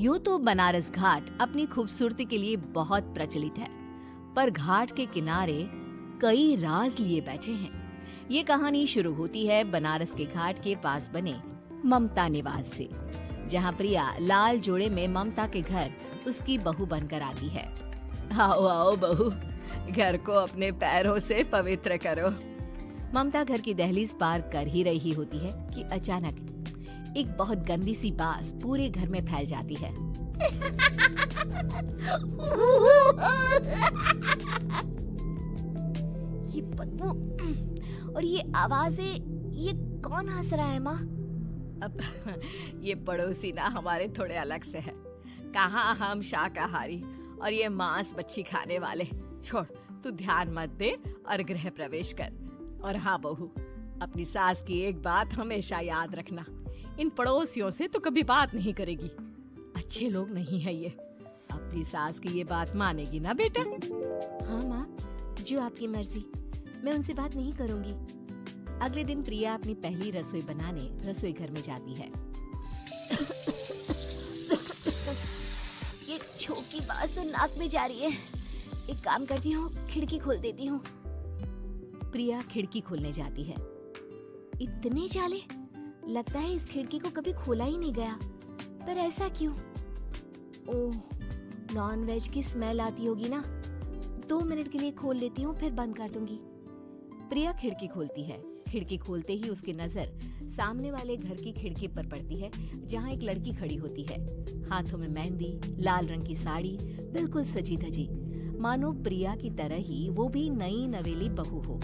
यूं तो बनारस घाट अपनी खूबसूरती के लिए बहुत प्रचलित है, पर घाट के किनारे कई राज लिए बैठे हैं। ये कहानी शुरू होती है बनारस के घाट के पास बने ममता निवास से, जहां प्रिया लाल जोड़े में ममता के घर उसकी बहू बनकर आती है। आओ आओ बहू, घर को अपने पैरों से पवित्र करो। ममता घर की दहलीज पार कर ही रही होती है कि अचानक एक बहुत गंदी सी बास पूरे घर में फैल जाती है। ये बदबू और ये आवाजें, ये कौन हंस रहा है माँ? अब ये पड़ोसी ना हमारे थोड़े अलग से है। कहाँ हम शाकाहारी और ये मांस मच्छी खाने वाले। छोड़, तू ध्यान मत दे और गृह प्रवेश कर। और हाँ बहू, अपनी सास की एक बात हमेशा याद रखना, इन पड़ोसियों से तो कभी बात नहीं करेगी। अच्छे लोग नहीं है ये। अपनी सास की ये बात मानेगी ना बेटा? हाँ माँ, जो आपकी मर्जी, मैं उनसे बात नहीं करूंगी। अगले दिन प्रिया अपनी पहली रसोई बनाने रसोई घर में जाती है। ये छोकी बात तो नाक में जा रही है। एक काम करती हूँ, खिड़की खोल देती हूँ। प्रिया खिड़की खोलने जाती है। इतने जाले, लगता है इस खिड़की को कभी खोला ही नहीं गया। पर ऐसा क्यों? ओह, नॉनवेज की स्मेल आती होगी ना। 2 मिनट के लिए खोल लेती हूँ, फिर बंद कर दूंगी। प्रिया खिड़की खोलती है। खिड़की खोलते ही उसकी नजर सामने वाले घर की खिड़की पर पड़ती है, जहाँ एक लड़की खड़ी होती है। हाथों में मेहंदी, लाल रंग की साड़ी, बिल्कुल सजी धजी, मानो प्रिया की तरह ही वो भी नई नवेली बहू हो।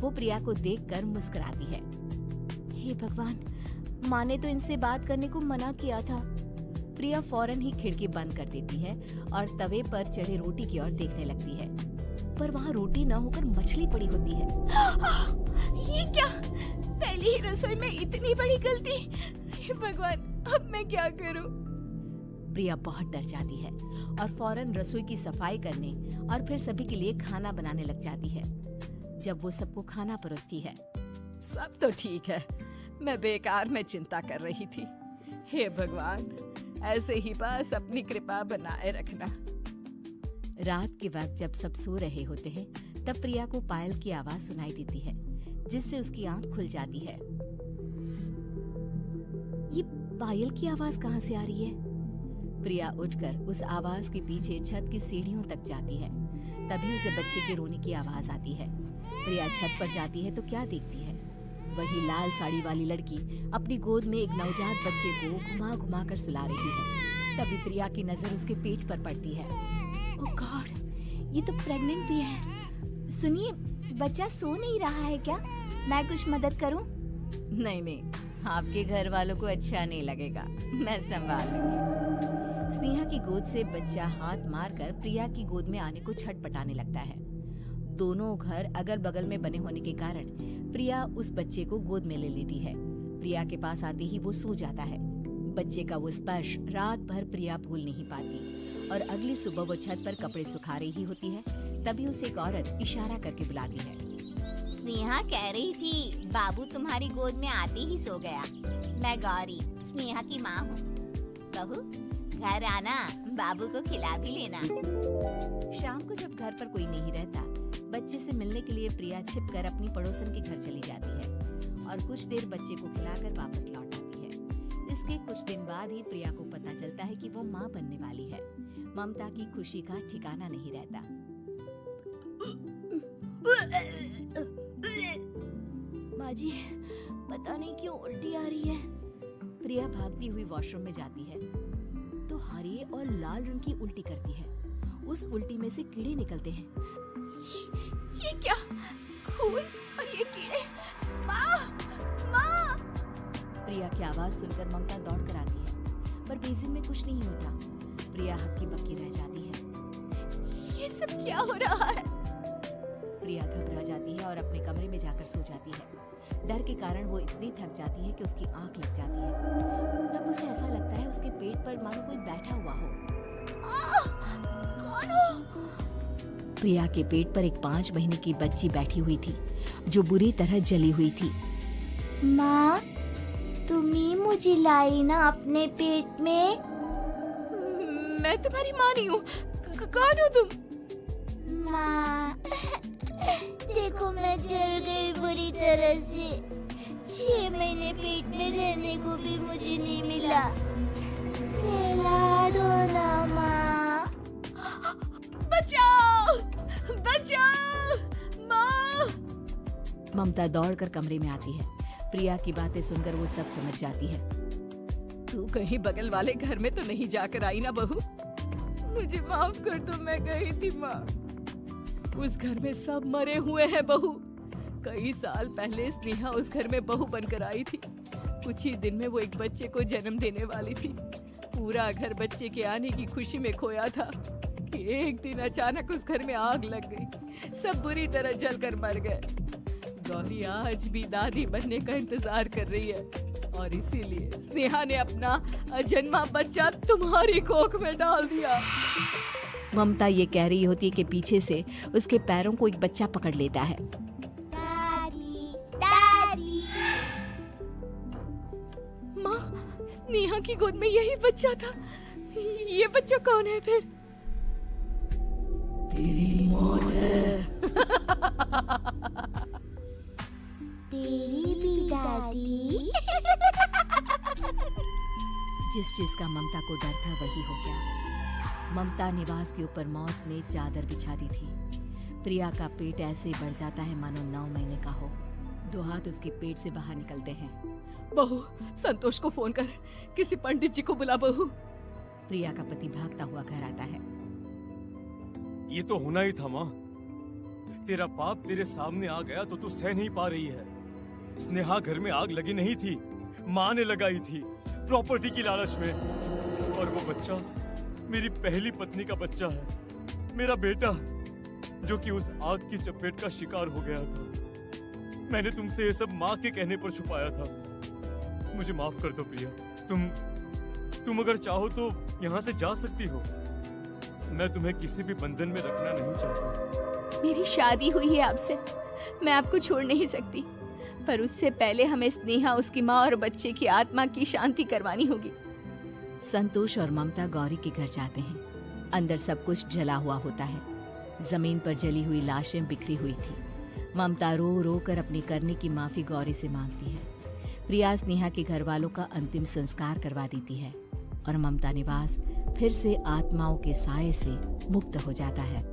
वो प्रिया को देखकर मुस्कुराती है। हे भगवान, माँ ने तो इनसे बात करने को मना किया था। प्रिया फौरन ही खिड़की बंद कर देती है और तवे पर चढ़े रोटी की ओर देखने लगती है, पर वहाँ रोटी न होकर मछली पड़ी होती है। ये क्या? पहली ही रसोई में इतनी बड़ी गलती। हे भगवान, अब मैं क्या करूं? प्रिया बहुत डर जाती है और फौरन रसोई की सफाई करने और फिर सभी के लिए खाना बनाने लग जाती है। जब वो सबको खाना परोसती है, सब तो ठीक है, मैं बेकार में चिंता कर रही थी। हे भगवान, ऐसे ही बस अपनी कृपा बनाए रखना। रात के वक्त जब सब सो रहे होते हैं, तब प्रिया को पायल की आवाज सुनाई देती है, जिससे उसकी आंख खुल जाती है। ये पायल की आवाज कहाँ से आ रही है? प्रिया उठकर उस आवाज के पीछे छत की सीढ़ियों तक जाती है। तभी उसे बच्चे के रोने की आवाज आती है। प्रिया छत पर जाती है तो क्या देखती है? वही लाल साड़ी वाली लड़की अपनी गोद में एक नवजात बच्चे को घुमा घुमा कर सुला रही है। तभी प्रिया की नजर उसके पेट पर पड़ती है। ओह गॉड, ये तो प्रेग्नेंट भी है। सुनिए, बच्चा सो नहीं रहा है क्या? मैं कुछ मदद करूं? नहीं नहीं, आपके घर वालों को अच्छा नहीं लगेगा, मैं संभाल लूंगी। स्नेहा की गोद से बच्चा हाथ मारकर प्रिया की गोद में आने को छटपटाने लगता है। दोनों घर अगल बगल में बने होने के कारण प्रिया उस बच्चे को गोद में ले लेती है। प्रिया के पास आते ही वो सो जाता है। बच्चे का वो स्पर्श रात भर प्रिया भूल नहीं पाती और अगली सुबह वो छत पर कपड़े सुखा रही होती है। तभी उसे एक औरत इशारा करके बुलाती है। स्नेहा कह रही थी बाबू तुम्हारी गोद में आते ही सो गया। मैं गौरी, स्नेहा की माँ हूँ। बहू, घर आना, बाबू को खिला भी लेना। शाम को जब घर पर कोई नहीं रहता, बच्चे से मिलने के लिए प्रिया छिपकर अपनी पड़ोसन के घर चली जाती है और कुछ देर बच्चे को खिलाकर वापस लौट आती है। इसके कुछ दिन बाद ही प्रिया को पता चलता है कि वो माँ बनने वाली है। ममता की खुशी का ठिकाना नहीं रहता। माँ जी, पता नहीं क्यों उल्टी आ रही है। प्रिया भागती हुई वॉशरूम में जाती है तो हरे और लाल रंग की उल्टी करती है। उस उल्टी में से कीड़े निकलते हैं। ये क्या? खून और ये कीड़े! माँ! माँ! प्रिया की आवाज सुनकर ममता दौड़ कर आती है, पर बेसिन में कुछ नहीं होता। प्रिया हक्की बक्की रह जाती है। ये सब क्या हो रहा है? प्रिया घबरा जाती है और अपने कमरे में जाकर सो जाती है। डर के कारण वो इतनी थक जाती है कि उसकी आंख लग जाती है। तब उसे ऐसा लगता है उसके पेट पर मानो कोई बैठा हुआ हो। कौन हो? प्रिया के पेट पर एक 5 महीने की बच्ची बैठी हुई थी, जो बुरी तरह जली हुई थी। माँ, तुम ही मुझे लाई ना अपने पेट में? मैं तुम्हारी माँ नहीं हूँ। कौन हो तुम? माँ, देखो मैं जल गई बुरी तरह से। 6 महीने पेट में रहने को भी मुझे नहीं मिला। सहला दो ना माँ। बचाओ, बचाओ, माँ। ममता दौड़कर कमरे में आती है। प्रिया की बातें सुनकर वो सब समझ जाती है। तू कहीं बगल वाले घर में तो नहीं जाकर आई ना बहू? मुझे माफ कर दो, मैं गई थी माँ। उस घर में सब मरे हुए हैं बहू। कई साल पहले स्नेहा उस घर में बहू बनकर आई थी। कुछ ही दिन में वो एक बच्चे को जन्म देने वाली थी। पूरा घर बच्चे के आने की खुशी में खोया था कि एक दिन अचानक उस घर में आग लग गई। सब बुरी तरह जलकर मर गए। गौरी आज भी दादी बनने का इंतजार कर रही है और इसीलिए स्नेहा ने अपना अजन्मा बच्चा तुम्हारी कोख में डाल दिया। ममता ये कह रही होती है कि पीछे से उसके पैरों को एक बच्चा पकड़ लेता है। दादी, दादी। माँ, स्नेहा की गोद में यही बच्चा था। ये बच्चा कौन है फिर? तेरी मौत है। तेरी भी दादी। जिस चीज का ममता को डर था वही हो गया। ममता निवास के ऊपर मौत ने चादर बिछा दी थी। प्रिया का पेट ऐसे ही बढ़ जाता है मानो 9 महीने का हो। 2 हाथ उसके पेट से बाहर निकलते हैं। बहू, संतोष को फोन कर, किसी पंडित जी को बुला बहू। प्रिया का पति भागता हुआ घर आता है। ये तो होना ही था माँ। तेरा बाप तेरे सामने आ गया तो तू सह नहीं पा रही है। स्नेहा घर में आग लगी नहीं थी, माँ ने लगाई थी प्रॉपर्टी की लालच में। और वो बच्चा मेरी पहली पत्नी का बच्चा है, मेरा बेटा, जो कि उस आग की चपेट का शिकार हो गया था। मैंने तुमसे ये सब माँ के कहने पर छुपाया था। मुझे माफ कर दो प्रिया। तुम अगर चाहो तो यहाँ से जा सकती हो। मैं तुम्हें किसी भी बंधन में रखना नहीं चाहता। मेरी शादी हुई है आपसे, मैं आपको छोड़ नहीं सकती, पर उससे पहले हमें स्नेहा, उसकी माँ और बच्चे की आत्मा की शांति करवानी होगी। संतोष और ममता गौरी के घर जाते हैं। अंदर सब कुछ जला हुआ होता है। जमीन पर जली हुई लाशें बिखरी हुई थी। ममता रो रो कर अपनी करने की माफी गौरी से मांगती है। प्रिया स्नेहा के घर वालों का अंतिम संस्कार करवा देती है और ममता निवास फिर से आत्माओं के साए से मुक्त हो जाता है।